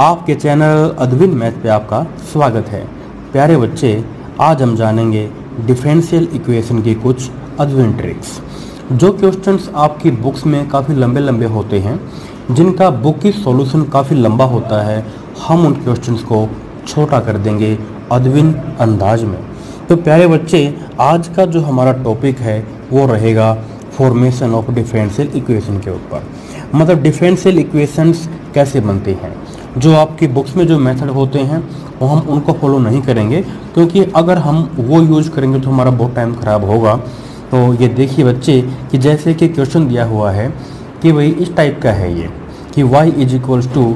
आपके channel अद्विन math पे आपका स्वागत है। प्यारे बच्चे, आज हम जानेंगे डिफरेंशियल इक्वेशन की कुछ अद्विन ट्रिक्स। जो क्वेश्चंस आपकी बुक्स में काफ़ी लंबे लंबे होते हैं, जिनका बुक की सॉल्यूशन काफ़ी लंबा होता है, हम उन क्वेश्चंस को छोटा कर देंगे अद्विन अंदाज में। तो प्यारे बच्चे, आज का जो हमारा टॉपिक है वो रहेगा फॉर्मेशन ऑफ डिफरेंशियल इक्वेशन के ऊपर। मतलब डिफरेंशियल इक्वेशंस कैसे बनती हैं। जो आपकी बुक्स में जो मेथड होते हैं वो हम उनको फॉलो नहीं करेंगे, क्योंकि अगर हम वो यूज करेंगे तो हमारा बहुत टाइम ख़राब होगा। तो ये देखिए बच्चे कि जैसे कि क्वेश्चन दिया हुआ है कि भाई इस टाइप का है ये कि y is equals to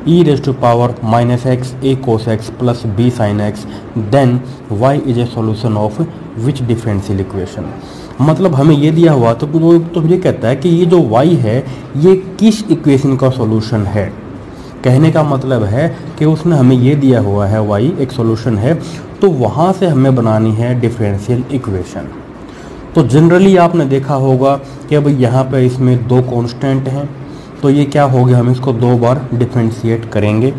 e raise to power minus x a cos x plus b sine x, then y is a solution of which differential equation. मतलब हमें ये दिया हुआ तो ये कहता है कि ये जो y है ये किस इक्वेशन का सॉल्यूशन है। कहने का मतलब है कि उसने हमें ये दिया हुआ है y एक सॉल्यूशन है, तो वहाँ से हमें बनानी है डिफरेंशियल इक्वेशन। तो जनरली आपने देखा होगा कि अब यहाँ पे इसमें दो कांस्टेंट हैं, तो ये क्या हो गया, हम इसको दो बार डिफरेंशिएट करेंगे।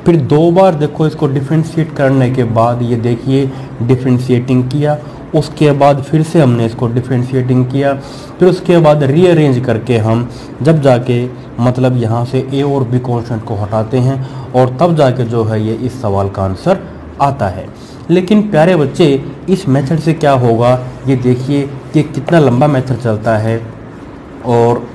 फिर दो बार देखो इसको डिफरेंशिएट करने के बाद ये देखिए डिफरेंशिएटिंग किया, उसके बाद फिर से हमने इसको डिफरेंशिएटिंग किया, फिर उसके बाद रीअरेंज करके हम जब जाके मतलब यहाँ से ए और बी कांस्टेंट को हटाते हैं और तब जाके जो है ये इस सवाल का आंसर आता है। लेकिन प्यारे बच्चे, इस मेथड से क्या होगा, ये देखिए कि कितना लंबा मेथड चलता है और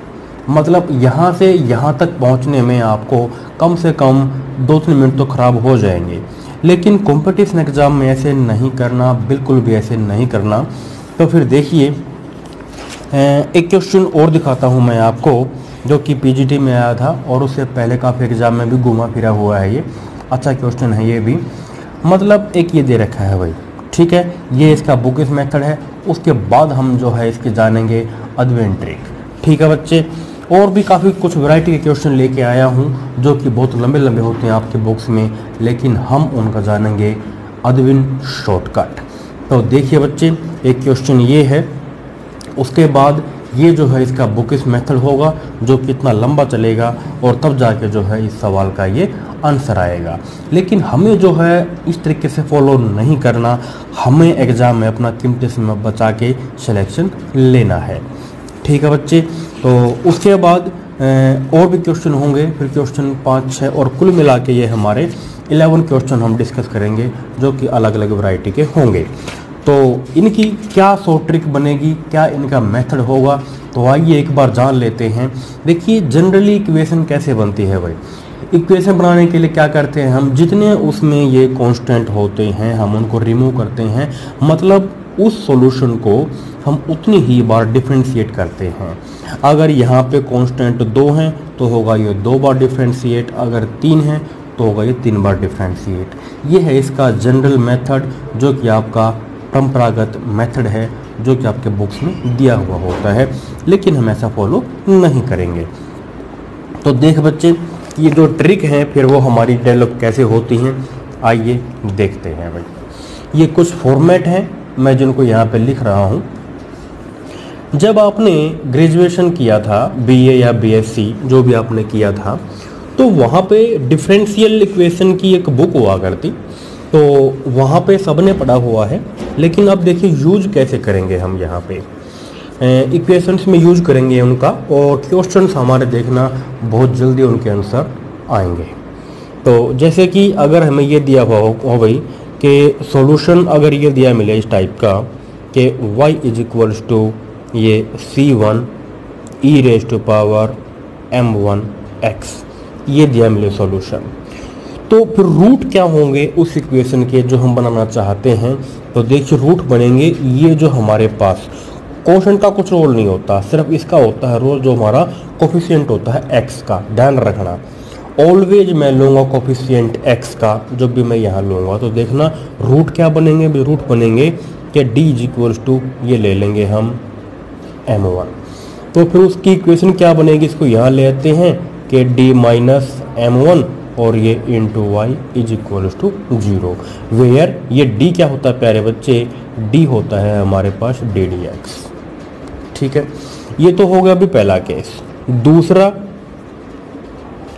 मतलब यहाँ से यहाँ तक पहुँचने में आपको कम से कम 2-3 मिनट तो ख़राब हो जाएंगे। लेकिन कंपटीशन एग्ज़ाम में ऐसे नहीं करना, बिल्कुल भी ऐसे नहीं करना। तो फिर देखिए एक क्वेश्चन और दिखाता हूँ मैं आपको, जो कि पीजीटी में आया था और उससे पहले काफ़ी एग्ज़ाम में भी घुमा फिरा हुआ है। ये अच्छा क्वेश्चन है ये भी। मतलब एक ये दे रखा है भाई, ठीक है, ये इसका बुकिश मेथड है। उसके बाद हम जो है इसके जानेंगे अद्विन ट्रिक। ठीक है बच्चे, और भी काफ़ी कुछ वैरायटी के क्वेश्चन लेके आया हूँ जो कि बहुत लंबे लंबे होते हैं आपके बुक्स में, लेकिन हम उनका जानेंगे अद्विन शॉर्टकट। तो देखिए बच्चे, एक क्वेश्चन ये है, उसके बाद ये जो है इसका बुकिश मेथड होगा जो कितना लंबा चलेगा और तब जाके जो है इस सवाल का ये आंसर आएगा। लेकिन हमें जो है इस तरीके से फॉलो नहीं करना, हमें एग्ज़ाम में अपना कीमती समय बचा के सिलेक्शन लेना है। ठीक है बच्चे, तो उसके बाद और भी क्वेश्चन होंगे, फिर क्वेश्चन 5-6 और कुल मिला के ये हमारे 11 क्वेश्चन हम डिस्कस करेंगे जो कि अलग अलग वैरायटी के होंगे। तो इनकी क्या शॉर्ट ट्रिक बनेगी, क्या इनका मेथड होगा, तो आइए एक बार जान लेते हैं। देखिए जनरली इक्वेशन कैसे बनती है भाई। इक्वेशन बनाने के लिए क्या करते हैं हम, जितने उसमें ये कांस्टेंट होते हैं हम उनको रिमूव करते हैं। मतलब उस सॉल्यूशन को हम उतनी ही बार डिफरेंशिएट करते हैं। अगर यहाँ पे कांस्टेंट 2 हैं तो होगा ये 2 बार डिफरेंशिएट, अगर 3 हैं तो होगा ये 3 बार डिफरेंशिएट। ये है इसका जनरल मेथड जो कि आपका परंपरागत मेथड है, जो कि आपके बुक्स में दिया हुआ होता है, लेकिन हम ऐसा फॉलो नहीं करेंगे। तो देख बच्चे, ये जो ट्रिक हैं फिर वो हमारी डेवलप कैसे होती हैं, आइए देखते हैं भाई। ये कुछ फॉर्मेट हैं मैं जिनको यहाँ पे लिख रहा हूँ। जब आपने ग्रेजुएशन किया था, बीए या बीएससी जो भी आपने किया था, तो वहाँ पे डिफरेंशियल इक्वेशन की एक बुक हुआ करती, तो वहाँ पे सबने पढ़ा हुआ है। लेकिन अब देखिए यूज कैसे करेंगे हम यहाँ पे इक्वेशंस में यूज करेंगे उनका, और क्वेश्चंस हमारे देखना बहुत जल्दी उनके आंसर आएंगे। तो जैसे कि अगर हमें ये दिया हुआ हो भाई कि सॉल्यूशन अगर ये दिया मिले इस टाइप का कि y इज इक्वल्स टू ये c1 e raise to power m1 x, ये दिया मिले सॉल्यूशन, तो फिर रूट क्या होंगे उस इक्वेशन के जो हम बनाना चाहते हैं। तो देखिए रूट बनेंगे ये जो हमारे पास कोशेंट का कुछ रोल नहीं होता, सिर्फ इसका होता है रोल जो हमारा कोफिशिएंट होता है x का। ध्यान रखना, ऑलवेज मैं लूँगा कोफिशिएंट x का जब भी मैं यहाँ लूँगा। तो देखना रूट क्या बनेंगे, भी रूट बनेंगे कि d इज इक्वल्स टू ये ले लेंगे हम m1। तो फिर उसकी इक्वेशन क्या बनेगी, इसको यहाँ ले आते हैं कि d माइनस m1 और ये into y is equals to 0, where ये d क्या होता है प्यारे बच्चे, d होता है हमारे पास डी डी एक्स। ठीक है, ये तो हो गया अभी पहला केस। दूसरा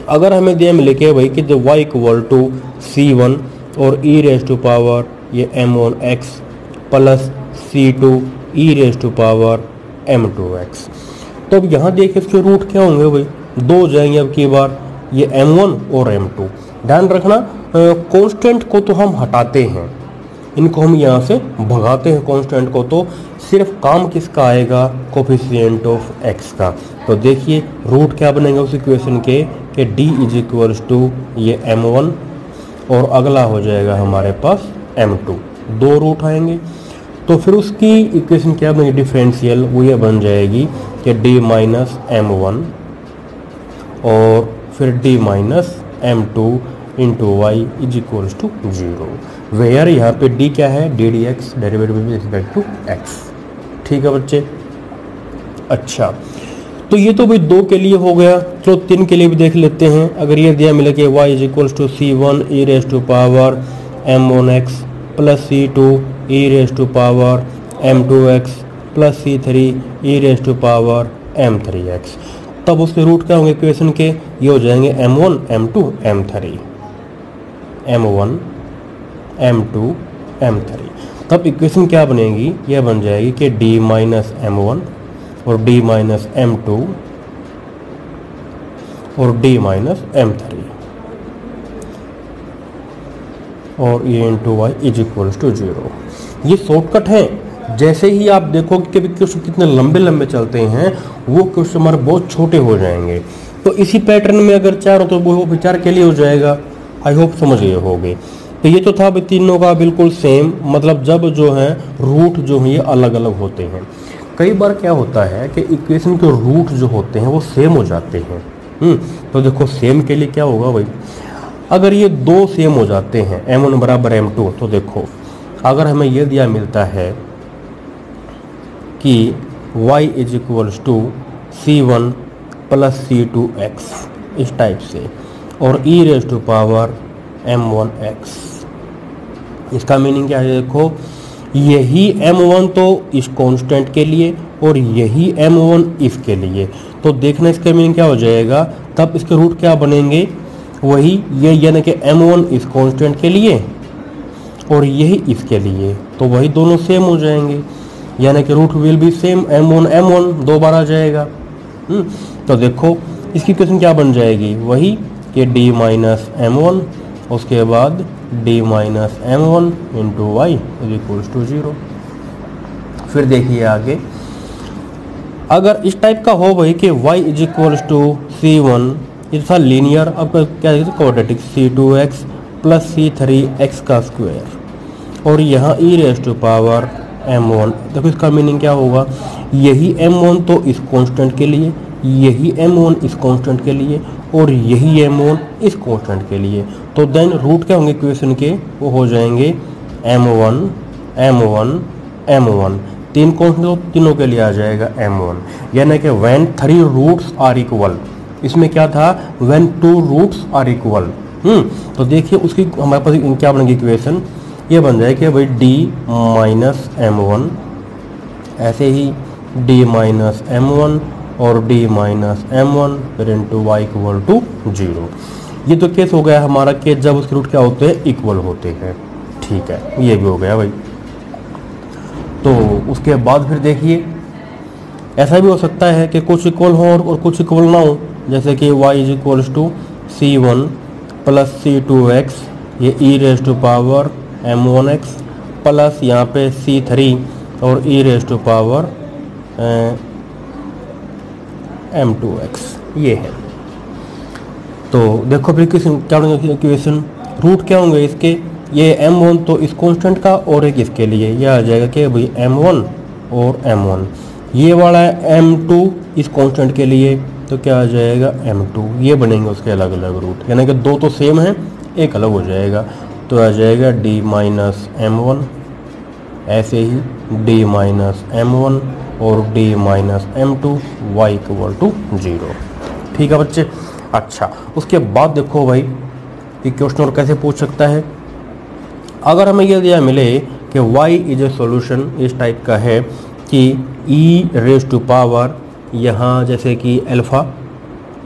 अगर हमें दिया मिले कि भाई कि जब y इक्वल टू c1 और e रेज टू पावर ये m1x plus c2 e raise to power m2x, तो अब यहाँ देखिए इसके रूट क्या होंगे भाई, दो हो जाएंगे अब की बार, ये m1 और m2। ध्यान रखना कांस्टेंट को तो हम हटाते हैं, इनको हम यहाँ से भगाते हैं कांस्टेंट को, तो सिर्फ काम किसका आएगा, कोफिशिएंट ऑफ x का। तो देखिए रूट क्या बनेंगे उस इक्वेशन के कि d इज इक्वल्स टू ये m1 और अगला हो जाएगा हमारे पास m2, दो रूट आएंगे। तो फिर उसकी इक्वेशन क्या बनेगी डिफरेंशियल, वो ये बन जाएगी कि d माइनस m1 और फिर d minus m2 into y is equals to 0, where यहाँ पे d क्या है, d d x derivative with respect to x। ठीक है बच्चे। अच्छा तो ये तो भाई दो के लिए हो गया, चलो तीन के लिए भी देख लेते हैं। अगर ये दिया मिले कि y is equals to c1 e raise to power m1x plus c2 e raise to power m2x plus c3 e raise to power m3x, तब उसके रूट क्या होंगे इक्वेशन के, ये हो जाएंगे m1 m2 m3, m1 m2 m3। तब equation क्या बनेगी, यह बन जाएगी कि d माइनस m1 और d माइनस m2 और d माइनस m3 और ये into y is equals to 0। ये शॉर्टकट है। जैसे ही आप देखोगे कि क्वेश्चन कितने लंबे लंबे चलते हैं, वो क्वेश्चन हमारे बहुत छोटे हो जाएंगे। तो इसी पैटर्न में अगर चार हो तो वो विचार के लिए हो जाएगा। आई होप समझ गए होगे। तो ये तो था तीनों का बिल्कुल सेम, मतलब जब जो है रूट जो है ये अलग अलग होते हैं। कई बार क्या होता है कि इक्वेशन के रूट जो होते हैं वो सेम हो जाते हैं। तो देखो सेम के लिए क्या होगा भाई, अगर ये दो सेम हो जाते हैं m1 बराबर m2, तो देखो अगर हमें ये दिया मिलता है कि y is equals to c1 plus c2x इस टाइप से और e raise to power m1x, इसका मीनिंग क्या है, देखो यही m1 तो इस कांस्टेंट के लिए और यही m1 इसके लिए, तो देखना इसका मीनिंग क्या हो जाएगा, तब इसके रूट क्या बनेंगे, वही ये यानी कि m1 इस कांस्टेंट के लिए और यही इसके लिए, तो वही दोनों सेम हो जाएंगे, यानी कि root will be same, m1 दो बार आ जाएगा। तो देखो इसकी इक्वेशन क्या बन जाएगी, वही कि d माइनस m1 उसके बाद d minus m1 into y is equals to 0। फिर देखिए आगे, अगर इस टाइप का हो भाई कि y is equals to c1, ये था लीनियर, अब क्या कहते हैं क्वाड्रेटिक, c2x प्लस c3x का स्क्वायर और यहाँ e raise to power m1। देखो इसका मीनिंग क्या होगा, यही m1 तो इस कांस्टेंट के लिए, यही m1 इस कांस्टेंट के लिए और यही m1 इस कांस्टेंट के लिए, तो देन रूट क्या होंगे इक्वेशन के, वो हो जाएंगे m1 m1 m1, तीन कांस्टेंट तो तीनों के लिए आ जाएगा m1, यानी कि व्हेन 3 रूट्स आर इक्वल, इसमें क्या था व्हेन 2 रूट्स आर इक्वल। तो देखिए उसकी हमारे पास क्या बनेगी इक्वेशन, ये बन जाए कि भाई d माइनस m1, ऐसे ही d माइनस m1 और d माइनस m1 फिर इंटू वाई इक्वल टू 0। ये तो केस हो गया हमारा कि जब उसके रूट क्या होते हैं, इक्वल होते हैं। ठीक है, ये भी हो गया भाई। तो उसके बाद फिर देखिए ऐसा भी हो सकता है कि कुछ इक्वल हो और कुछ इक्वल ना हो, जैसे कि y is equals to c1 plus c2x, ये e raise to power m1x plus यहाँ पे c3 और e raise to power m2x, ये है। तो देखो फिर क्या होंगे इक्वेशन, रूट क्या होंगे इसके, ये m1 तो इस कांस्टेंट का और एक इसके लिए, यह आ जाएगा कि भाई m1 और m1, ये वाला है m2 इस कांस्टेंट के लिए, तो क्या आ जाएगा m2, ये बनेंगे उसके अलग अलग रूट, यानी कि दो तो सेम है एक अलग हो जाएगा, तो आ जाएगा d माइनस m1, ऐसे ही d माइनस m1 और d minus m2 y equal to 0। ठीक है बच्चे। अच्छा उसके बाद देखो भाई ये क्वेश्चन और कैसे पूछ सकता है, अगर हमें यह दिया मिले कि y इज ए सॉल्यूशन, इस टाइप का है कि e रेज टू पावर यहाँ जैसे कि अल्फ़ा,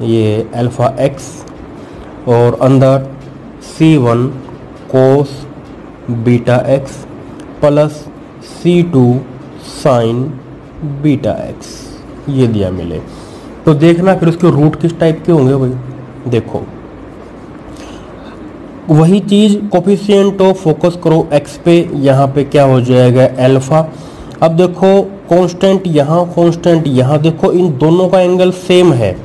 ये अल्फ़ा x और अंदर C1 cos beta x plus C2 sign beta x, ये दिया मिले। तो देखना फिर उसके रूट किस टाइप के होंगे भाई। देखो वही चीज़ कोफिशिएंट ऑफ फोकस करो एक्स पे, यहाँ पे क्या हो जाएगा अल्फा। अब देखो कांस्टेंट यहाँ देखो इन दोनों का एंगल सेम है,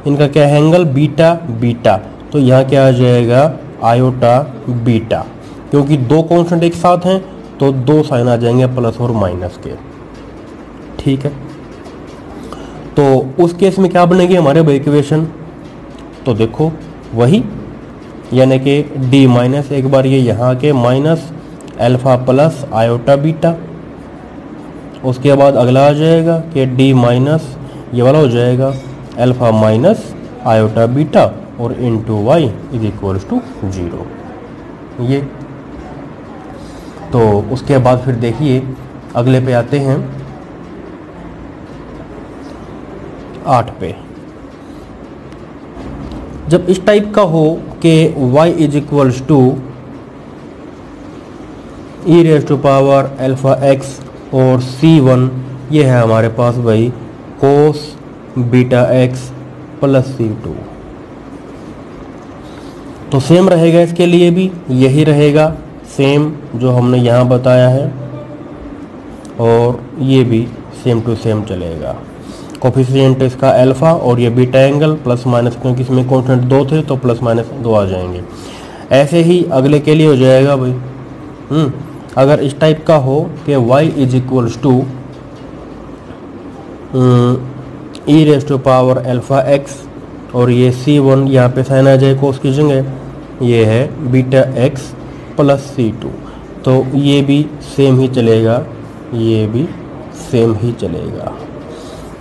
इनका क्या है एंगल बीटा बीटा, तो यहाँ क्या आ जाएगा आयोटा बीटा, क्योंकि दो कांस्टेंट एक साथ हैं तो दो साइन आ जाएंगे प्लस और माइनस के। ठीक है, तो उस केस में क्या बनेगी हमारे इक्वेशन, तो देखो वही यानी कि डी माइनस एक बार ये यहाँ के minus alpha plus iota beta, उसके बाद अगला आ जाएगा कि डी माइनस ये वाला हो जाएगा अल्फा माइनस आयोटा बीटा और into y is equals to 0 ये। तो उसके बाद फिर देखिए अगले पे आते हैं 8 पे। जब इस टाइप का हो कि y is equals to e raise to power alpha x और C1 ये है हमारे पास भाई cos beta x plus C2, तो सेम रहेगा इसके लिए भी, यही रहेगा सेम जो हमने यहाँ बताया है, और ये भी सेम टू सेम चलेगा। कोफिशिएंट इसका अल्फा और ये बीटा एंगल प्लस माइनस, क्योंकि इसमें कांस्टेंट 2 थे तो प्लस माइनस 2 आ जाएंगे। ऐसे ही अगले के लिए हो जाएगा भाई। अगर इस टाइप का हो कि y is equals to e raise to power alpha x और ये C1 यहाँ पे साइन आ जाए कोस की जगह, ये है बीटा एक्स प्लस C2, तो ये भी सेम ही चलेगा, ये भी सेम ही चलेगा।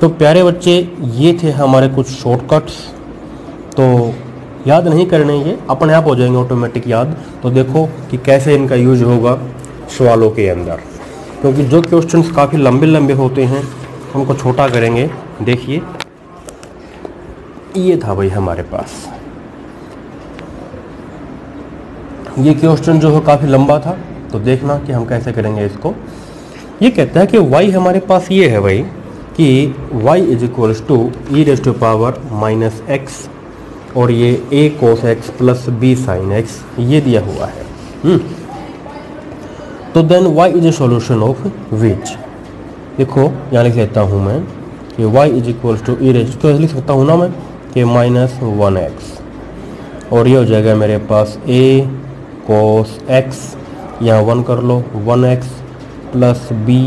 तो प्यारे बच्चे ये थे हमारे कुछ शॉर्टकट्स, तो याद नहीं करने, ये अपने आप हो जाएंगे ऑटोमेटिक याद। तो देखो कि कैसे इनका यूज होगा सवालों के अंदर, क्योंकि जो क्वेश्चंस काफ़ी लंबे लंबे होते हैं उनको छोटा करेंगे। देखिए ये था भाई हमारे पास, ये क्वेश्चन जो है काफ़ी लंबा था, तो देखना कि हम कैसे करेंगे इसको। ये कहता है कि y हमारे पास ये है भाई कि y is equals to e raise to power minus x और ये a cos x plus b sine x, ये दिया हुआ है। तो then y is a solution of which, देखो यहाँ लिख लेता हूँ मैं कि y is equals to e raise, तो लिख सकता हूँ ना मैं कि माइनस 1x, और ये हो जाएगा मेरे पास a कोस x, यहाँ 1 कर लो 1x plus b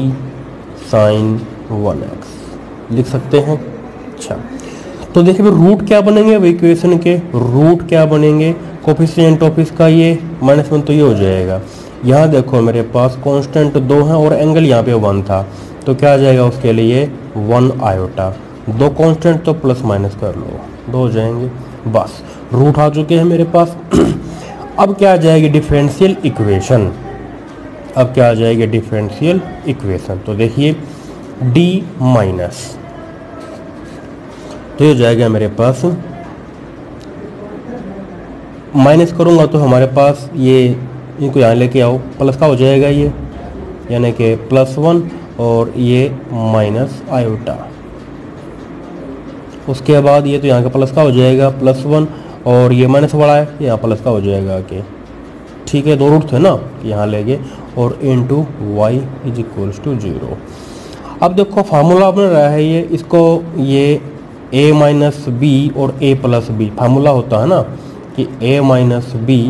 sign 1x लिख सकते हैं। अच्छा, तो देखिए रूट क्या बनेंगे इक्वेशन के, रूट क्या बनेंगे कोफिशिएंट ऑफ इसका ये -1, तो ये हो जाएगा। यहाँ देखो मेरे पास कांस्टेंट 2 है और एंगल यहाँ पे 1 था, तो क्या आ जाएगा उसके लिए 1 आयोटा, 2 कांस्टेंट तो प्लस माइनस कर लो 2 हो जाएंगे, बस रूट आ चुके हैं मेरे पास। अब क्या आ जाएगी डिफरेंशियल इक्वेशन, अब क्या आ जाएगी डिफरेंशियल इक्वेशन, तो देखिए d माइनस, तो ये हो जाएगा मेरे पास, माइनस करूँगा तो हमारे पास ये इनको यहाँ लेके आओ प्लस का हो जाएगा ये, यानी कि +1 और ये माइनस आयोटा, उसके बाद ये तो यहाँ का प्लस का हो जाएगा +1 और ये माइनस वाला है यहाँ प्लस का हो जाएगा आके। ठीक है, 2 रूट थे ना, यहाँ ले गए और into y is equals to 0। अब देखो फार्मूला बन रहा है ये, इसको ये a माइनस बी और a प्लस बी फार्मूला होता है ना कि a minus B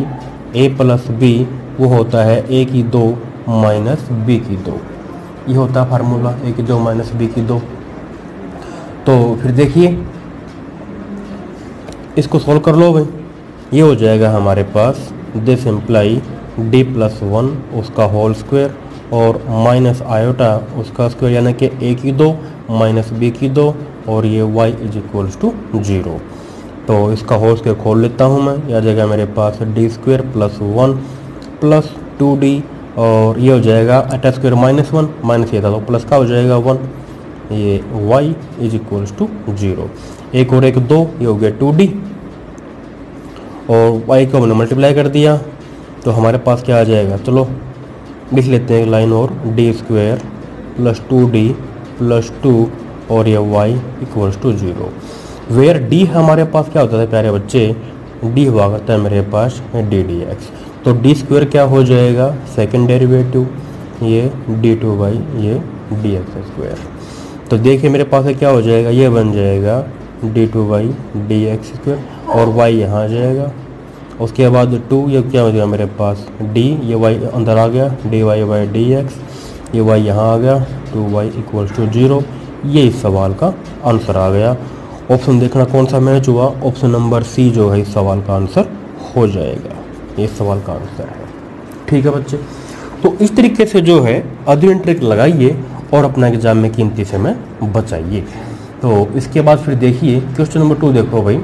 a plus B वो होता है a की 2 माइनस b की 2, ये होता है फार्मूला a की 2 माइनस b की 2। तो फिर देखिए इसको सॉल्व कर लो भाई, ये हो जाएगा हमारे पास दिस इम्प्लाई d प्लस 1 उसका होल स्क्वायर और माइनस आयोटा उसका स्क्वायर, यानी कि a की 2 माइनस b की 2 और ये y इज इक्वल्स टू 0। तो इसका होल स्क्वायर खोल लेता हूँ मैं, यह जगह मेरे पास d square plus 1 plus 2d और ये हो जाएगा अटैच स्क्वायर -1 माइनस ये था तो प्लस का हो जाएगा 1, ये y इज इक्वल्स टू 0, एक और एक 2, ये हो गया 2d और y को हमने मल्टीप्लाई कर दिया तो हमारे पास क्या आ जाएगा, चलो लिख लेते हैं एक लाइन और, D square plus 2d plus 2 और ये y equals to 0, where d हमारे पास क्या होता है प्यारे बच्चे, d हुआ करता है मेरे पास डी डी एक्स। तो डी स्क्वायर क्या हो जाएगा, सेकेंड डेरिवेटिव ये d2 ये डी एक्स स्क्वायर। तो देखिए मेरे पास क्या हो जाएगा, ये बन जाएगा d2 डी एक्स स्क्वायर और y यहाँ आ जाएगा। उसके बाद 2 ये क्या हो जाएगा मेरे पास d, ये y अंदर आ गया, dy बाई डी एक्स, ये y यहाँ आ गया 2y इक्वल्स टू 0। ये इस सवाल का आंसर आ गया। ऑप्शन देखना कौन सा मैच हुआ, ऑप्शन नंबर सी जो है इस सवाल का आंसर हो जाएगा, ये इस सवाल का आंसर है। ठीक है बच्चे, तो इस तरीके से जो है अध्ययन ट्रिक लगाइए और अपना एग्जाम में कीमती समय बचाइए। तो इसके बाद फिर देखिए क्वेश्चन नंबर 2 देखो भाई,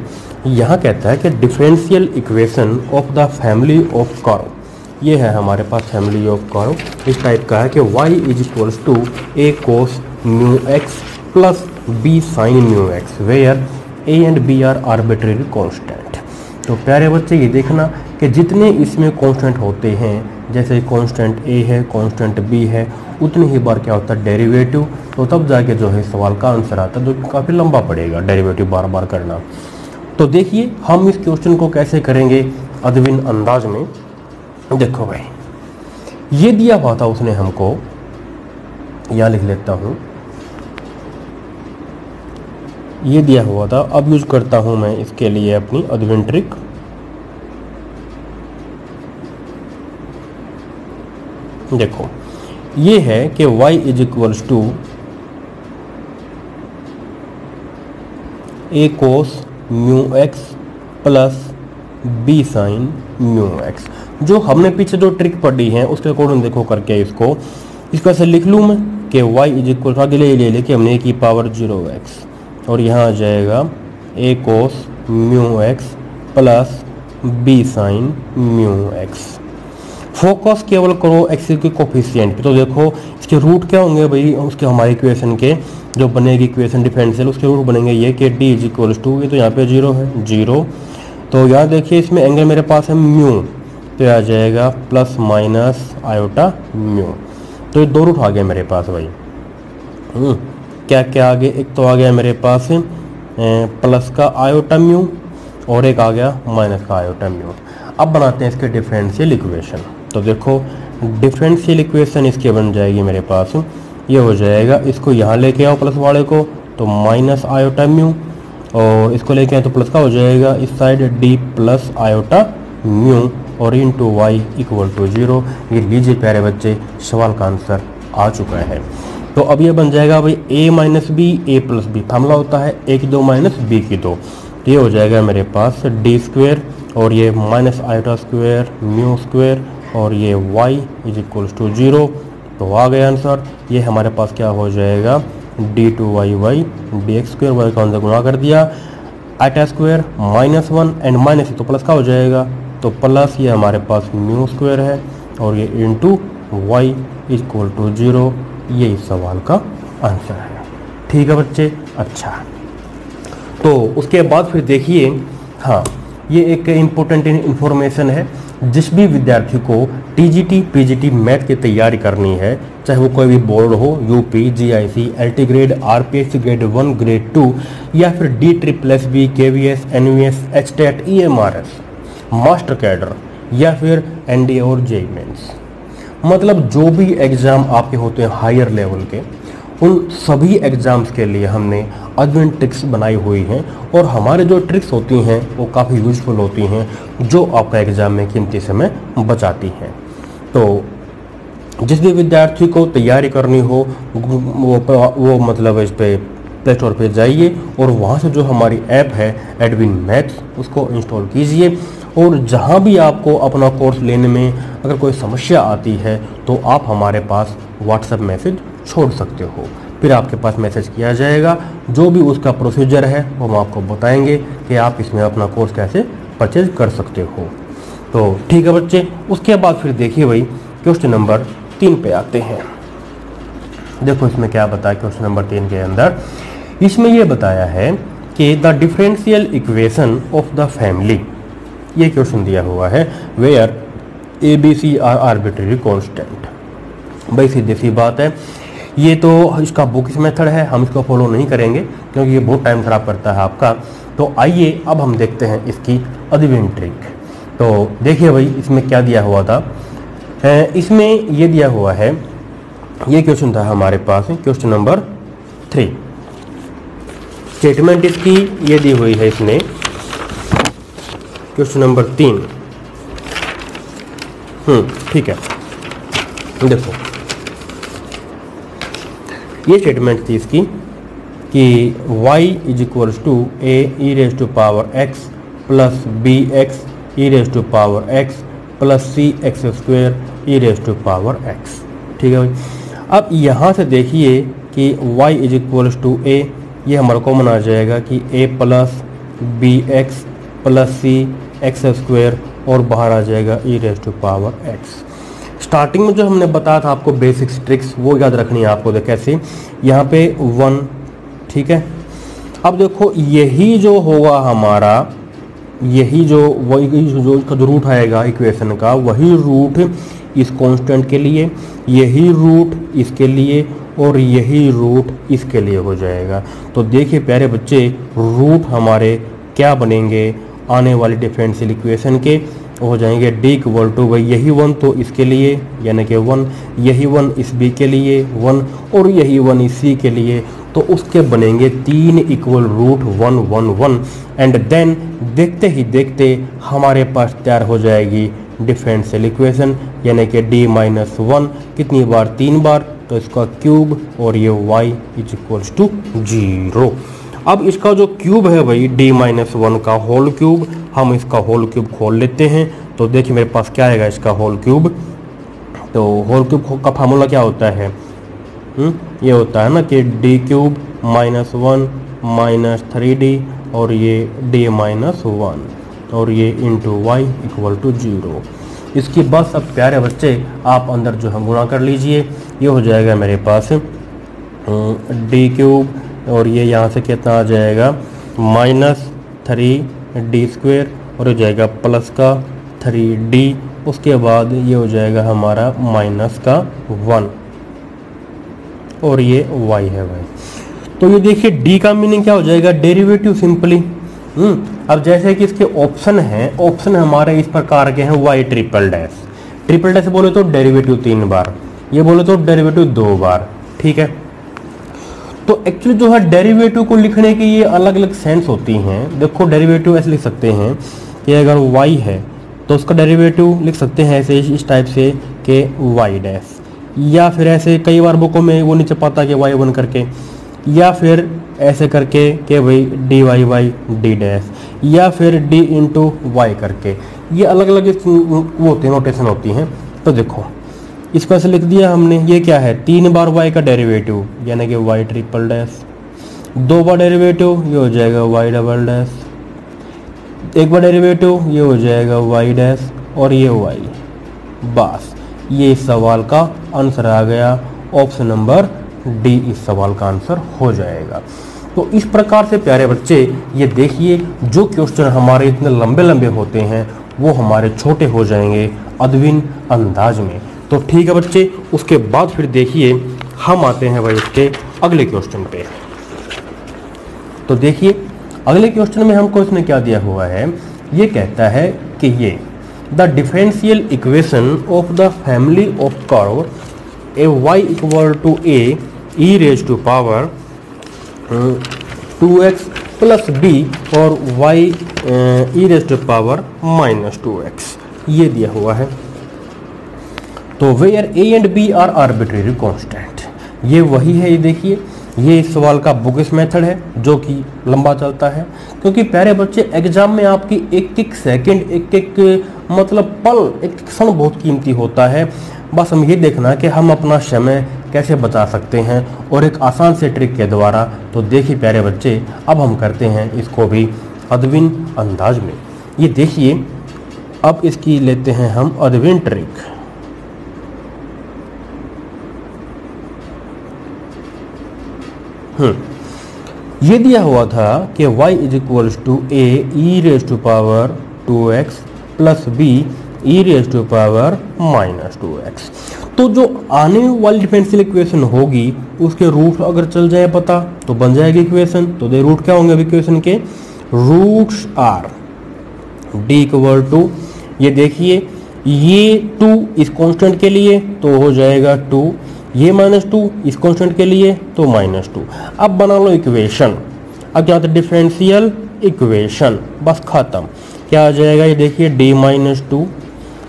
यहाँ कहता है कि differential equation of the family of curve, ये है हमारे पास फैमिली ऑफ कर्व, इस टाइप का है कि y is equals to a cos mu x plus b sin mu x where a and b are arbitrary constant. तो प्यारे बच्चे ये देखना कि जितने इसमें कांस्टेंट होते हैं, जैसे कांस्टेंट a है, कांस्टेंट b है, उतनी ही बार क्या होता है डेरिवेटिव, तो तब जाके जो है सवाल का आंसर आता है, जो काफ़ी लंबा पड़ेगा डेरिवेटिव बार बार करना। तो देखिए हम इस क्वेश्चन को कैसे करेंगे अदविन अंदाज में। देखो भाई, ये दिया हुआ था उसने हमको, यहाँ लिख लेता हूँ, ये दिया हुआ था। अब यूज करता हूँ मैं इसके लिए अपनी अदविन ट्रिक। देखो ये है कि y is equals to a cos mu x plus b sin mu x. जो हमने पीछे जो ट्रिक पढ़ी है उसके अकॉर्डिंग देखो करके इसको ऐसे लिख लूँ मैं कि y इज इक्वल, आगे ले कि हमने की पावर 0x और यहाँ आ जाएगा a cos mu x plus b sin mu x. Focus केवल करो एक्स के कोफिशिएंट पे। तो देखो इसके रूट क्या होंगे भाई, उसके हमारे इक्वेशन के जो बनेगी इक्वेशन डिफरेंशियल, उसके रूट बनेंगे ये कि d इज इक्वल्स टू, ये तो यहाँ पे 0 है 0, तो यहाँ देखिए इसमें एंगल मेरे पास है म्यू, तो आ जाएगा प्लस माइनस आयोटा म्यू। तो ये दो रूट आ गया मेरे पास भाई। क्या क्या आ गया, एक तो आ गया मेरे पास प्लस का आयोटा म्यू और एक आ गया माइनस का आयोटा म्यू। अब बनाते हैं इसके डिफरेंशियल इक्वेशन। तो देखो डिफरेंशियल इक्वेशन इसके बन जाएगी मेरे पास, ये हो जाएगा, इसको यहाँ लेके आओ प्लस वाले को तो माइनस आयोटा म्यू, और इसको लेके आए तो प्लस का हो जाएगा इस side d plus iota mu और इंटू वाई इक्वल टू 0। ये लीजिए प्यारे बच्चे सवाल का आंसर आ चुका है। तो अब ये बन जाएगा भाई a minus b a plus B, formula होता है a की 2 माइनस b की 2, ये हो जाएगा मेरे पास डी स्क्वेयर और ये minus iota square mu square और ये y इज इक्वल्स टू 0। तो आ गया आंसर। ये हमारे पास क्या हो जाएगा d2y D x square, Y का अंदर गुणा कर दिया, iota square minus 1 and minus तो प्लस का हो जाएगा, तो प्लस ये हमारे पास म्यू स्क्वेयर है और ये इंटू वाई इक्वल टू 0। ये इस सवाल का आंसर है। ठीक है बच्चे, अच्छा तो उसके बाद फिर देखिए, हाँ ये एक इम्पोर्टेंट इन्फॉर्मेशन है, जिस भी विद्यार्थी को टीजीटी पीजीटी मैथ की तैयारी करनी है, चाहे वो कोई भी बोर्ड हो, UP GIC LT grade RPSC grade 1 grade 2 या फिर D triple S B KVS NVS HTET EMRS master cadre या फिर एनडीए और जेईई मेंस, मतलब जो भी एग्ज़ाम आपके होते हैं हायर लेवल के, उन सभी एग्ज़ाम्स के लिए हमने अदविन ट्रिक्स बनाई हुई हैं और हमारे जो ट्रिक्स होती हैं वो काफ़ी यूजफुल होती हैं, जो आपका एग्ज़ाम में कीमती समय बचाती हैं। तो जिस भी विद्यार्थी को तैयारी करनी हो वो मतलब इस पे प्ले स्टोर पर जाइए और वहाँ से जो हमारी ऐप है एडविन मैथ्स उसको इंस्टॉल कीजिए, और जहाँ भी आपको अपना कोर्स लेने में अगर कोई समस्या आती है तो आप हमारे पास व्हाट्सएप मैसेज छोड़ सकते हो, फिर आपके पास मैसेज किया जाएगा, जो भी उसका प्रोसीजर है वो हम आपको बताएंगे कि आप इसमें अपना कोर्स कैसे परचेज कर सकते हो। तो ठीक है बच्चे, उसके बाद फिर देखिए भाई क्वेश्चन नंबर 3 पे आते हैं। देखो इसमें क्या बताया क्वेश्चन नंबर 3 के अंदर, इसमें ये बताया है कि the differential equation of the family ये क्वेश्चन दिया हुआ है, where a b c are arbitrary constant. भाई सीधी सी बात है, ये तो इसका बुकिश मेथड है, हम इसको फॉलो नहीं करेंगे क्योंकि ये बहुत टाइम खराब करता है आपका। तो आइए अब हम देखते हैं इसकी अदविन ट्रिक। तो देखिए भाई इसमें क्या दिया हुआ था, इसमें ये दिया हुआ है, ये क्वेश्चन था हमारे पास क्वेश्चन नंबर 3। स्टेटमेंट इसकी ये दी हुई है इसमें क्वेश्चन नंबर 3। ठीक है, देखो ये स्टेटमेंट थी इसकी कि y is equals to a e raise to power x plus B x e raise to power x plus C x square e raise to power x। ठीक है भाई, अब यहाँ से देखिए कि y is equals to A, ये हमारे को कॉमन आ जाएगा कि a plus B X plus C x square और बाहर आ जाएगा e raise to power x। Starting में जो हमने बताया था आपको बेसिक्स ट्रिक्स वो याद रखनी है आपको। कैसे, यहाँ पे 1, ठीक है। अब देखो यही जो होगा हमारा, यही जो इसका जो रूट आएगा इक्वेशन का, वही रूट इस कांस्टेंट के लिए, यही रूट इसके लिए और यही रूट इसके लिए हो जाएगा। तो देखिए प्यारे बच्चे, रूट हमारे क्या बनेंगे आने वाली डिफरेंशियल इक्वेशन के, हो जाएंगे d इक्वल टू भाई यही 1 तो इसके लिए यानी कि 1, यही 1 इस b के लिए 1 और यही 1 इस c के लिए, तो उसके बनेंगे 3 इक्वल रूट 1 1 1। एंड देन देखते ही देखते हमारे पास तैयार हो जाएगी डिफरेंशियल इक्वेशन यानी कि d माइनस 1 कितनी बार, 3 बार, तो इसका क्यूब और ये y इज इक्वल्स टू 0। अब इसका जो क्यूब है भाई d माइनस 1 का होल क्यूब, हम इसका होल क्यूब खोल लेते हैं। तो देखिए मेरे पास क्या आएगा इसका होल क्यूब। तो होल क्यूब का फार्मूला क्या होता है, ये होता है ना कि d cube minus 1 minus 3d और ये d माइनस 1 और ये इंटू y इक्वल टू 0। इसकी बस अब प्यारे बच्चे आप अंदर जो है गुणा कर लीजिए, ये हो जाएगा मेरे पास d क्यूब और ये यहाँ से कितना आ जाएगा माइनस 3d स्क्वेयर और हो जाएगा प्लस का 3d, उसके बाद ये हो जाएगा हमारा माइनस का 1 और ये y है भाई। तो ये देखिए d का मीनिंग क्या हो जाएगा, डेरिवेटिव सिंपली। अब जैसे कि इसके ऑप्शन है, ऑप्शन हमारे इस प्रकार के हैं, y triple dash, triple dash बोले तो डेरिवेटिव 3 बार, ये बोले तो डेरिवेटिव 2 बार। ठीक है, तो एक्चुअली जो है डेरिवेटिव को लिखने की ये अलग अलग सेंस होती हैं। देखो डेरिवेटिव ऐसे लिख सकते हैं कि अगर y है तो उसका डेरिवेटिव लिख सकते हैं ऐसे इस टाइप से कि y डैश, या फिर ऐसे कई बार बुकों में वो नहीं छपाता कि y1 करके, या फिर ऐसे करके कि भाई dy बाई d डैश, या फिर d इंटू वाई करके, ये अलग अलग वो होते हैं, नोटेशन होती हैं। तो देखो इसको ऐसे लिख दिया हमने, ये क्या है 3 बार y का डेरिवेटिव यानी कि y ट्रिपल डैश, 2 बार डेरिवेटिव ये हो जाएगा y डबल डैश, 1 बार डेरिवेटिव ये हो जाएगा y डैश और ये y। बस ये इस सवाल का आंसर आ गया, ऑप्शन नंबर डी इस सवाल का आंसर हो जाएगा। तो इस प्रकार से प्यारे बच्चे ये देखिए, जो क्वेश्चन हमारे इतने लंबे लंबे होते हैं वो हमारे छोटे हो जाएंगे अदविन अंदाज में। तो ठीक है बच्चे, उसके बाद फिर देखिए हम आते हैं भाई इसके अगले क्वेश्चन पे। तो देखिए अगले क्वेश्चन में हमको इसने क्या दिया हुआ है, ये कहता है कि ये the differential equation of the family of curve a y equal to a e raise to power 2x plus b और y e raise to power minus 2x, ये दिया हुआ है। तो where a and b are arbitrary constant, ये वही है। ये देखिए ये इस सवाल का बुकिश मेथड है जो कि लंबा चलता है, क्योंकि प्यारे बच्चे एग्जाम में आपकी एक एक सेकंड, एक एक मतलब पल, एक क्षण बहुत कीमती होता है। बस हम ये देखना कि हम अपना समय कैसे बचा सकते हैं और एक आसान से ट्रिक के द्वारा। तो देखिए प्यारे बच्चे, अब हम करते हैं इसको भी अदविन अंदाज में। ये देखिए अब इसकी लेते हैं हम अदविन ट्रिक। ये दिया हुआ था कि y is equals to a e raise to power 2x plus b e raise to power minus 2x। तो जो आने वाली डिफरेंशियल इक्वेशन होगी उसके रूट अगर चल जाए पता तो बन जाएगी इक्वेशन। तो दे रूट क्या होंगे अब इक्वेशन के? Roots are d equal to, ये देखिए ये 2 इस कांस्टेंट के लिए तो हो जाएगा 2, ये -2 इस कांस्टेंट के लिए तो -2। अब बना लो इक्वेशन। अब क्या होता है? डिफरेंशियल इक्वेशन, बस खत्म। क्या आ जाएगा? ये देखिए d-2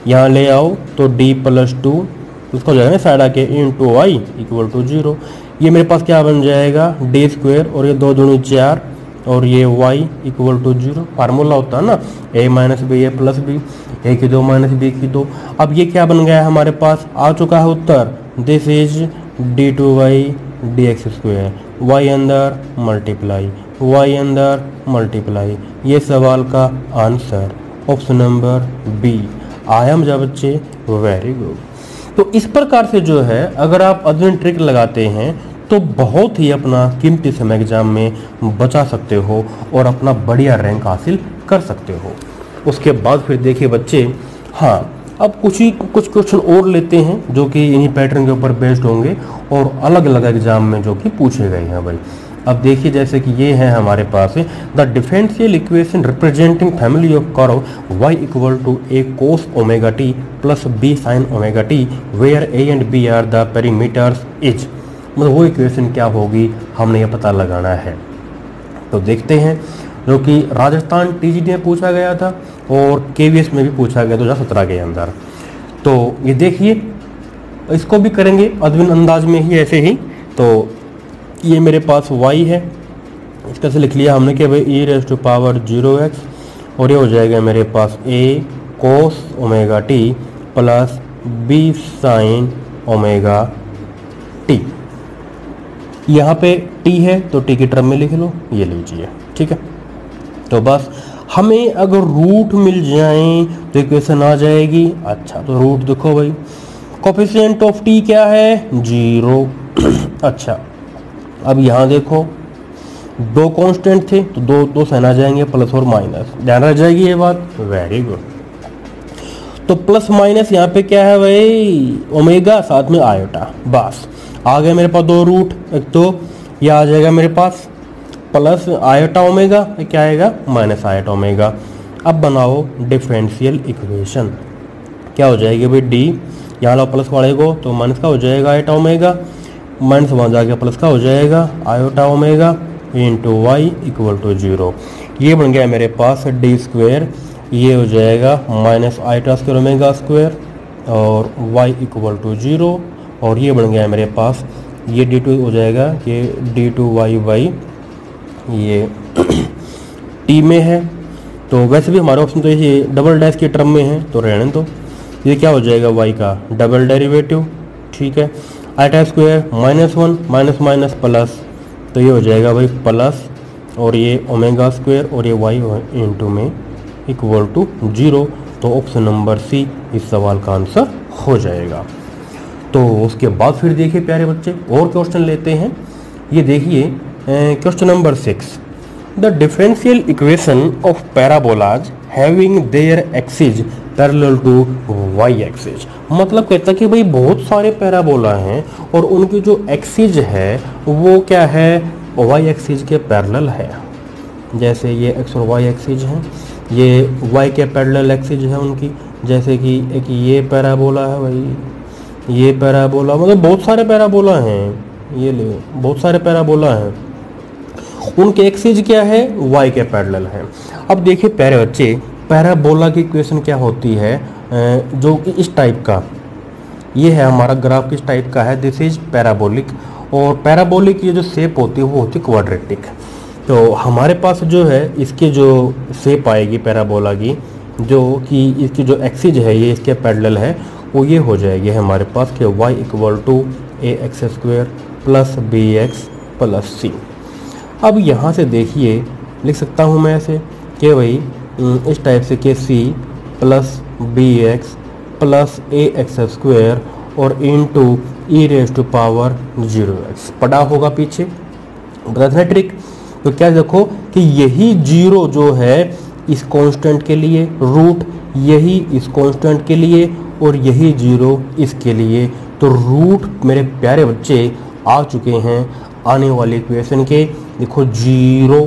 यहाँ ले आओ तो d + 2 उसका हो जाएगा ना साइड आके इंटू y इक्वल टू 0। ये मेरे पास क्या बन जाएगा? d² और ये 2 दूनी 4 और ये y इक्वल टू 0। फार्मूला होता है ना a - b a + b, a की 2 - b की 2। अब ये क्या बन गया है हमारे पास? आ चुका है उत्तर। This is d2y dx², y अंदर मल्टीप्लाई y अंदर मल्टीप्लाई। ये सवाल का आंसर ऑप्शन नंबर बी आया मुझे बच्चे, वेरी गुड। तो इस प्रकार से जो है अगर आप अध्ययन ट्रिक लगाते हैं तो बहुत ही अपना कीमती समय एग्जाम में बचा सकते हो और अपना बढ़िया रैंक हासिल कर सकते हो। उसके बाद फिर देखिए बच्चे, हाँ अब कुछ क्वेश्चन और लेते हैं जो कि इन्हीं पैटर्न के ऊपर बेस्ड होंगे और अलग अलग एग्जाम में जो कि पूछे गए हैं भाई। अब देखिए जैसे कि ये है हमारे पास the differential equation representing family of curve y equal to a cos omega t plus b sin omega t where a and b are the perimeters is. मतलब वो इक्वेशन क्या होगी हमने ये पता लगाना है। तो देखते हैं, जो कि राजस्थान TGT में पूछा गया था और KVS में भी पूछा गया 2017 के अंदर। तो ये देखिए इसको भी करेंगे अध्ययन अंदाज में ही ऐसे ही। तो ये मेरे पास y है, इसका से लिख लिया हमने कि भाई e⁻0x और ये हो जाएगा मेरे पास a cos omega t plus b sin omega t। यहाँ पे t है तो t की टर्म में लिख लो, ये लीजिए, ठीक है। तो बस हमें अगर रूट मिल जाए तो इक्वेशन आ जाएगी। अच्छा तो रूट देखो भाई, कोफिशिएंट ऑफ t क्या है? 0। अच्छा अब यहाँ देखो 2 कांस्टेंट थे तो 2 साइन आ जाएंगे, प्लस और माइनस, ध्यान रह जाएगी ये बात, वेरी गुड। तो प्लस माइनस यहाँ पे क्या है भाई? ओमेगा साथ में आयोटा, बस आ गए मेरे पास 2 रूट। एक तो ये आ जाएगा मेरे पास प्लस आयोटा ओमेगा, क्या आएगा? Minus iota omega. अब बनाओ डिफरेंशियल इक्वेशन, क्या हो जाएगी भाई? डी यहाँ लो प्लस वाले को तो माइनस का हो जाएगा आयोटा ओमेगा, माइनस वहाँ जाके प्लस का हो जाएगा iota omega into y equal to 0। ये बन गया मेरे पास d², ये हो जाएगा minus iota square omega square और y इक्वल टू 0। और ये बन गया मेरे पास ये d2 हो जाएगा, ये d2y ये t में है। तो वैसे भी हमारा ऑप्शन तो ये डबल डैश के टर्म में है तो रहने दो। ये क्या हो जाएगा? y का डबल डेरिवेटिव, ठीक है। Iota square -1 minus minus plus, तो ये हो जाएगा भाई प्लस और ये ओमेगा स्क्वायर और ये y इंटू में इक्वल टू 0। तो ऑप्शन नंबर सी इस सवाल का आंसर हो जाएगा। तो उसके बाद फिर देखिए प्यारे बच्चे और क्वेश्चन लेते हैं। ये देखिए question number 6, the differential equation of parabolas having their axis parallel to y axis. मतलब कहता है कि भाई बहुत सारे पैराबोला हैं और उनकी जो एक्सिस है वो क्या है? y एक्सिस के पैरेलल है। जैसे ये x और y एक्सिस हैं, ये y के पैरेलल एक्सिस है उनकी। जैसे कि एक ये पैराबोला है भाई, ये पैराबोला, मतलब बहुत सारे पैराबोला हैं, ये ले बहुत सारे पैराबोला हैं, उनके एक्सिस क्या है? y के पैरेलल है। अब देखिए प्यारे बच्चे पैराबोला की इक्वेशन क्या होती है? जो कि इस टाइप का, ये है हमारा ग्राफ किस टाइप का है? This is parabolic. और पैराबोलिक ये जो शेप होती है वो होती है क्वाड्रेटिक। तो हमारे पास जो है इसकी जो शेप आएगी पैराबोला की, जो कि इसकी जो एक्सिस है ये इसके पैरेलल है, वो ये हो जाएगी हमारे पास कि y equal to ax² plus bx plus c। अब यहाँ से देखिए लिख सकता हूँ मैं ऐसे कि भाई इस टाइप से कि c plus bx plus ax² और इंटू e⁻0x पढ़ा होगा पीछे, बता ट्रिक। तो क्या देखो कि यही 0 जो है इस कांस्टेंट के लिए, रूट यही इस कांस्टेंट के लिए और यही 0 इसके लिए। तो रूट मेरे प्यारे बच्चे आ चुके हैं आने वाले इक्वेशन के। देखो 0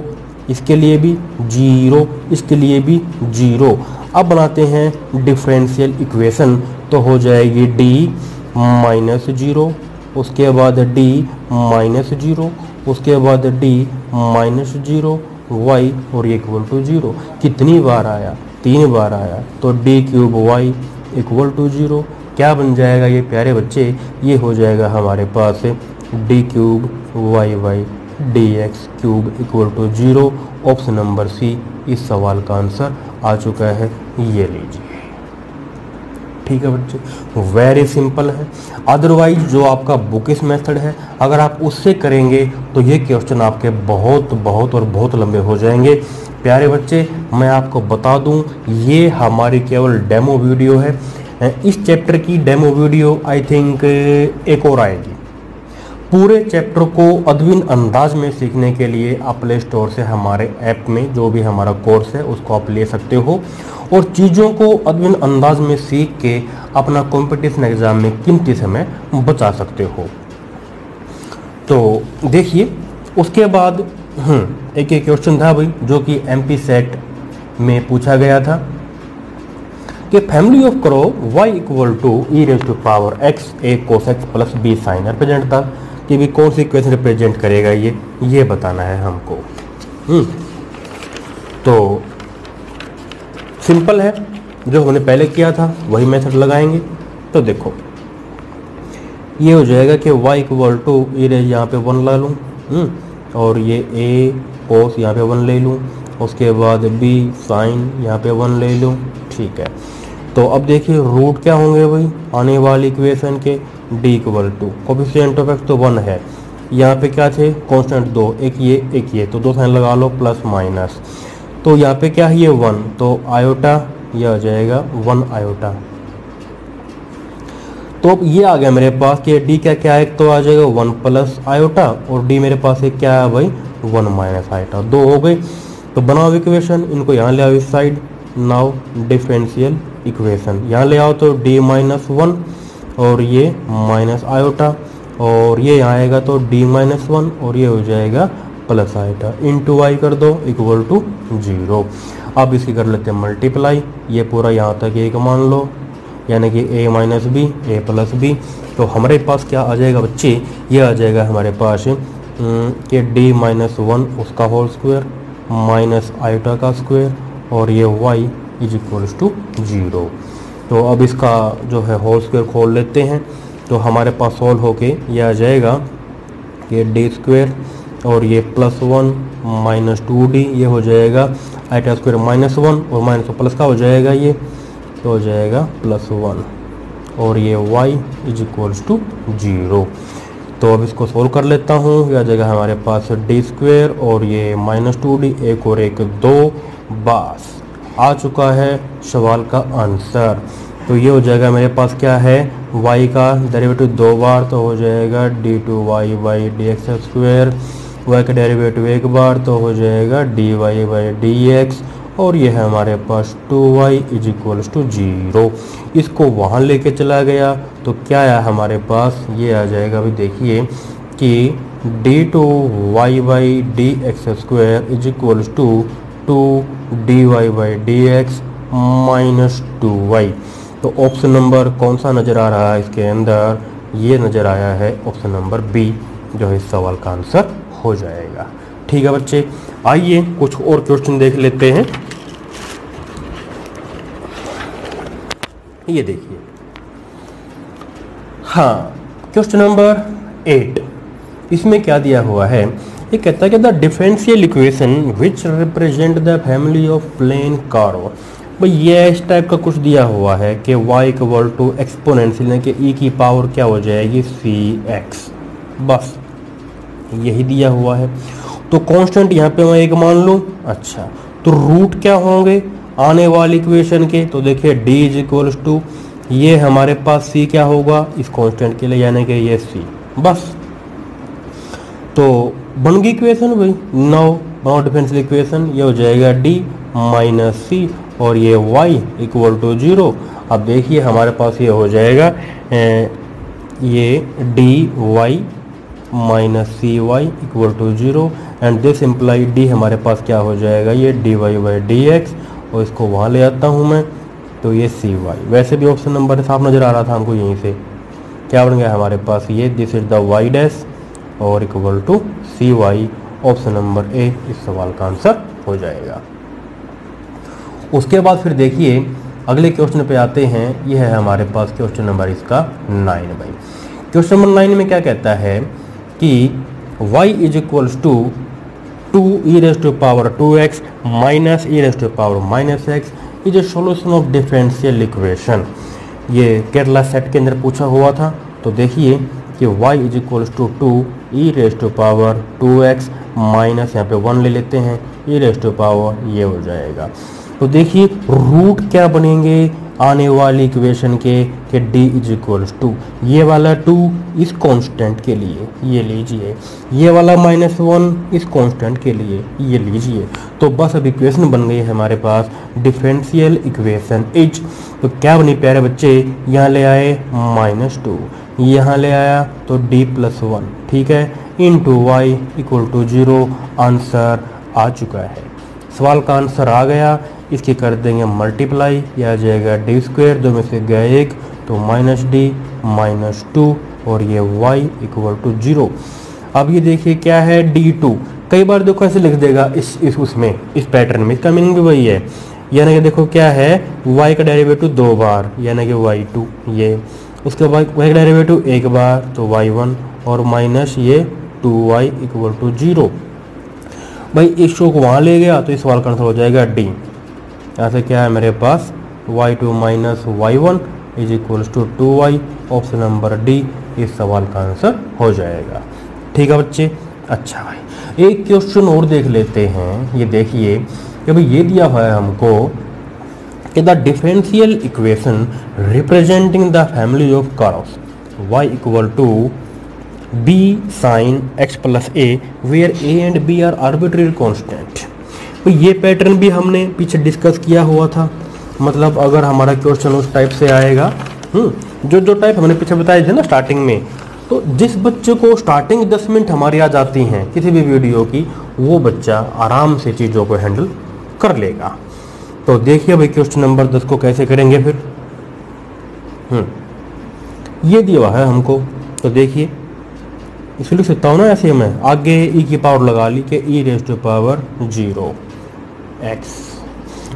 इसके लिए भी, 0 इसके लिए भी 0। अब बनाते हैं डिफरेंशियल इक्वेशन। तो हो जाएगी d माइनस 0, उसके बाद d माइनस 0, उसके बाद d माइनस 0 y और इक्वल टू 0। कितनी बार आया? 3 बार आया। तो d cube y equal to 0। क्या बन जाएगा ये प्यारे बच्चे? ये हो जाएगा हमारे पास d cube y by d x cube equal to 0। Option number c इस सवाल का आंसर आ चुका है। ये लीजिए, ठीक है बच्चे, वेरी सिंपल है। अदरवाइज जो आपका बुकिश मेथड है, अगर आप उससे करेंगे तो ये क्वेश्चन आपके बहुत बहुत और बहुत लंबे हो जाएंगे। प्यारे बच्चे मैं आपको बता दूं, ये हमारी केवल डेमो वीडियो है। इस चैप्टर की डेमो वीडियो आई थिंक एक और आएगी। पूरे चैप्टर को अद्विन अंदाज में सीखने के लिए आप प्ले स्टोर से हमारे ऐप में जो भी हमारा कोर्स है उसको आप ले सकते हो और चीज़ों को अद्विन अंदाज में सीख के अपना कंपटीशन एग्जाम में कीमती समय बचा सकते हो। तो देखिए, उसके बाद एक क्वेश्चन था भाई जो कि एमपी सेट में पूछा गया था कि family of curve y equal to e raise to power x a cos x plus b sine represent था कि भी कौन सी इक्वेशन रिप्रेजेंट करेगा ये बताना है हमको। तो सिंपल है, जो हमने पहले किया था वही मेथड लगाएंगे। तो देखो ये हो जाएगा कि y equal to e raise यहाँ पे 1 ला लूँ और ये a cos यहाँ पे 1 ले लूँ, उसके बाद b साइन यहाँ पे 1 ले लूँ, ठीक है। तो अब देखिए रूट क्या होंगे भाई आने वाली इक्वेशन के, d equal to coefficient of x तो 1 है, यहाँ पे क्या थे कांस्टेंट 2, एक ये, तो 2 साइन लगा लो प्लस माइनस। तो यहाँ पे क्या है ये 1, तो आयोटा ये आ जाएगा 1 आयोटा। तो अब ये आ गया मेरे पास कि d क्या है, तो आ जाएगा 1 प्लस आयोटा और d मेरे पास एक क्या है भाई 1 माइनस आयोटा। 2 हो गए। तो बनाओ इक्वेशन, इनको यहाँ ले आओ इस साइड। नाउ डिफरेंशियल इक्वेशन यहाँ ले आओ तो d माइनस 1 और ये माइनस आयोटा और ये यहाँ आएगा तो d माइनस 1 और ये हो जाएगा प्लस आयोटा इंटू वाई कर दो इक्वल टू 0। अब इसकी कर लेते हैं मल्टीप्लाई, ये पूरा यहाँ तक एक मान लो यानी कि a minus b a plus b. तो हमारे पास क्या आ जाएगा बच्चे, ये आ जाएगा हमारे पास कि d माइनस 1 उसका होल स्क्वायर माइनस आयोटा का स्क्वायर और ये y इज इक्वल्स टू 0। तो अब इसका जो है होल स्क्वायर खोल लेते हैं तो हमारे पास सॉल्व होके ये आ जाएगा ये d स्क्वायर और ये प्लस 1 माइनस 2d, ये हो जाएगा आयोटा स्क्वायर माइनस 1 और माइनस प्लस का हो जाएगा ये, तो हो जाएगा प्लस 1 और ये y इज इक्वल्स टू 0। तो अब इसको सोल्व कर लेता हूँ, ये आ जाएगा हमारे पास d स्क्वायर और ये माइनस 2d, एक और एक 2, बस आ चुका है सवाल का आंसर। तो ये हो जाएगा मेरे पास क्या है y का डेरिवेटिव 2 बार तो हो जाएगा d2y by d x square, y का डेरिवेटिव 1 बार तो हो जाएगा dy बाई डी एक्स और ये है हमारे पास 2y इज इक्वल्स टू 0। इसको वहाँ लेके चला गया तो क्या आया हमारे पास, ये आ जाएगा अभी देखिए कि d2y by d x square is equals to 2dy by d x minus 2y। तो ऑप्शन नंबर कौन सा नज़र आ रहा है इसके अंदर, ये नज़र आया है ऑप्शन नंबर बी जो है इस सवाल का आंसर हो जाएगा। ठीक है बच्चे, आइए कुछ और क्वेश्चन देख लेते हैं। ये देखिए, हाँ क्वेश्चन नंबर 8, इसमें क्या दिया हुआ है, ये कहता है कि the differential equation which represent the family of plane curve. भाई ये इस टाइप का कुछ दिया हुआ है कि y इक्वल टू एक्सपोनेंशियल यानी कि e की पावर क्या हो जाएगी cx, बस यही दिया हुआ है। तो कांस्टेंट यहाँ पे मैं एक मान लूँ। अच्छा, तो रूट क्या होंगे आने वाली इक्वेशन के, तो देखिए d इज इक्वल्स टू ये हमारे पास c क्या होगा इस कांस्टेंट के लिए यानी कि ये c, बस। तो बन गई इक्वेशन भाई 9 डिफरेंशियल इक्वेशन, ये हो जाएगा d माइनस सी और ये y इक्वल टू 0। अब देखिए हमारे पास ये हो जाएगा ये d y minus c y equal to 0 and this imply d हमारे पास क्या हो जाएगा, ये d y by d x, और इसको वहाँ ले आता हूँ मैं, तो ये सी वाई। वैसे भी ऑप्शन नंबर साफ नज़र आ रहा था हमको, यहीं से क्या बन गया हमारे पास, ये this is the Y dash और equal to C Y. Option number A इस सवाल का आंसर हो जाएगा। उसके बाद फिर देखिए अगले क्वेश्चन पे आते हैं। ये है हमारे पास क्वेश्चन नंबर इसका 9 भाई। क्वेश्चन नंबर 9 में क्या कहता है कि y is equals to 2 e raise to power 2x minus e raise to power minus x is a solution of differential equation. ये केरला सेट के अंदर पूछा हुआ था। तो देखिए कि y is equals to 2 e raise to power 2x minus यहाँ पे 1 ले लेते हैं, e रेज़ टू पावर ये हो जाएगा। तो देखिए रूट क्या बनेंगे आने वाली इक्वेशन के कि d इज इक्वल्स टू ये वाला 2 इस कांस्टेंट के लिए ये लीजिए, ये वाला -1 इस कांस्टेंट के लिए ये लीजिए। तो बस अब इक्वेशन बन गई है हमारे पास डिफरेंशियल इक्वेशन इज। तो क्या बनी प्यारे बच्चे, यहाँ ले आए -2, यहाँ ले आया तो d + 1, ठीक है, into Y equal to 0। Answer आ चुका है, सवाल का आंसर आ गया। इसकी कर देंगे मल्टीप्लाई, यह आ जाएगा डी स्क्वायर, 2 में से गया 1 तो -d - 2 और ये y इक्वल टू 0। अब ये देखिए क्या है d2। कई बार देखो ऐसे लिख देगा उसमें इस पैटर्न में, इसका मीनिंग भी वही है। यानी कि देखो क्या है, y का डेरिवेटिव 2 बार यानी कि y2 ये, उसके बाद y का डेरिवेटिव 1 बार तो y1 और माइनस ये 2y इक्वल टू 0। भाई इस शो को वहाँ ले गया तो इस सवाल का आंसर हो जाएगा डी। यहाँ से क्या है मेरे पास y2 minus y1 is equals to 2y। Option number d इस सवाल का आंसर हो जाएगा। ठीक है बच्चे। अच्छा भाई एक क्वेश्चन और देख लेते हैं। ये देखिए कि भाई ये दिया हुआ है हमको कि the differential equation representing the family of curves y equal to b sin x plus a where a and b are arbitrary constant. तो ये पैटर्न भी हमने पीछे डिस्कस किया हुआ था। मतलब अगर हमारा क्वेश्चन उस टाइप से आएगा, जो टाइप हमने पीछे बताए थे ना स्टार्टिंग में, तो जिस बच्चे को स्टार्टिंग 10 मिनट हमारी आ जाती हैं किसी भी वीडियो की, वो बच्चा आराम से चीज़ों को हैंडल कर लेगा। तो देखिए भाई क्वेश्चन नंबर 10 को कैसे करेंगे फिर। ये दिया हुआ है हमको, तो देखिए इसलिए लिख सकता हूँ ना ऐसे, मैं आगे e की पावर लगा ली कि e raise to power 0x।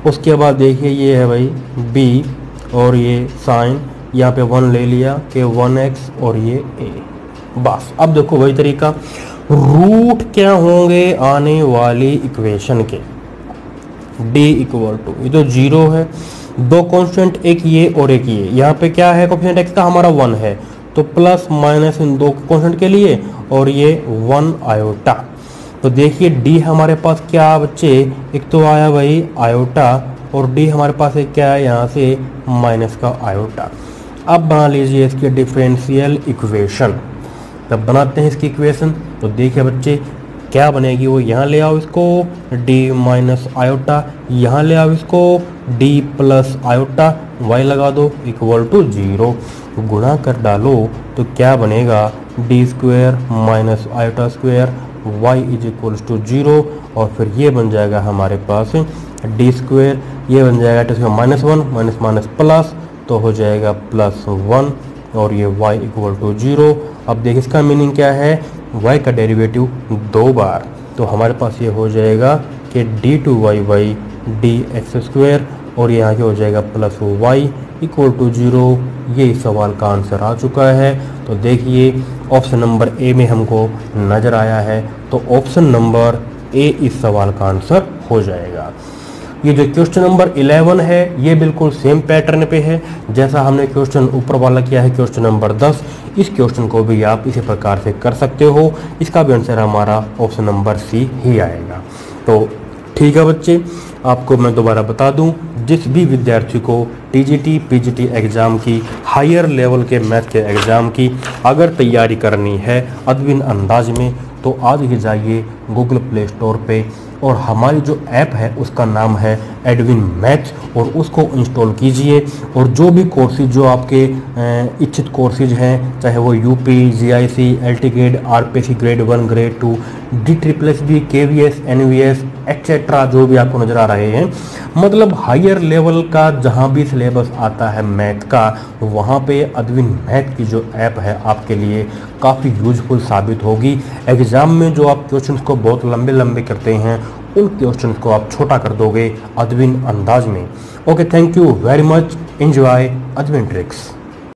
उसके बाद देखिए ये है भाई b और ये साइन, यहाँ पे 1 ले लिया कि 1x और ये a। बस अब देखो वही तरीका, रूट क्या होंगे आने वाली इक्वेशन के, d इक्वल टू, ये तो 0 है, 2 कांस्टेंट, एक ये और एक ये। यहाँ पे क्या है कोएफिशिएंट x का हमारा 1 है, तो प्लस माइनस इन 2 कांस्टेंट के लिए और ये 1 आयोटा। तो देखिए d हमारे पास क्या बच्चे, एक तो आया भाई आयोटा और d हमारे पास एक क्या है यहाँ से माइनस का आयोटा। अब बना लीजिए इसकी डिफरेंशियल इक्वेशन। तब बनाते हैं इसकी इक्वेशन। तो देखिए बच्चे क्या बनेगी, वो यहाँ ले आओ इसको d माइनस आयोटा, यहाँ ले आओ इसको d प्लस आयोटा, y लगा दो इक्वल टू 0, गुणा कर डालो तो क्या बनेगा, d square minus iota square, y is equals to 0। और फिर ये बन जाएगा हमारे पास डी स्क्वायर, ये बन जाएगा तो -1 माइनस माइनस प्लस, तो हो जाएगा +1 और ये y इक्वल टू 0। अब देखिए इसका मीनिंग क्या है, y का डेरिवेटिव 2 बार, तो हमारे पास ये हो जाएगा कि d2y by d x square और यहाँ के हो जाएगा +y इक्वल टू 0। ये इस सवाल का आंसर आ चुका है। तो देखिए ऑप्शन नंबर ए में हमको नज़र आया है, तो ऑप्शन नंबर ए इस सवाल का आंसर हो जाएगा। ये जो क्वेश्चन नंबर 11 है ये बिल्कुल सेम पैटर्न पे है जैसा हमने क्वेश्चन ऊपर वाला किया है क्वेश्चन नंबर 10। इस क्वेश्चन को भी आप इसी प्रकार से कर सकते हो। इसका भी आंसर हमारा ऑप्शन नंबर सी ही आएगा। तो ठीक है बच्चे, आपको मैं दोबारा बता दूं, जिस भी विद्यार्थी को टीजीटी पीजीटी एग्ज़ाम की हायर लेवल के मैथ के एग्ज़ाम की अगर तैयारी करनी है अदविन अंदाज में, तो आज ही जाइए गूगल प्ले स्टोर पे और हमारी जो ऐप है उसका नाम है एडविन मैथ और उसको इंस्टॉल कीजिए। और जो भी कोर्सेज जो आपके इच्छित कोर्सेज हैं, चाहे वो UP, GIC, LT grade, RPC grade 1, grade 2, DSSS, KVS, NVS etcetera, जो भी आपको नज़र आ रहे हैं, मतलब हायर लेवल का जहाँ भी सिलेबस आता है मैथ का, वहाँ पे एडविन मैथ की जो ऐप है आपके लिए काफ़ी यूजफुल साबित होगी। एग्ज़ाम में जो आप क्वेश्चंस को बहुत लंबे लंबे करते हैं, उन क्वेश्चंस को आप छोटा कर दोगे एडविन अंदाज में। Okay, thank you very much, enjoy Edwin tricks.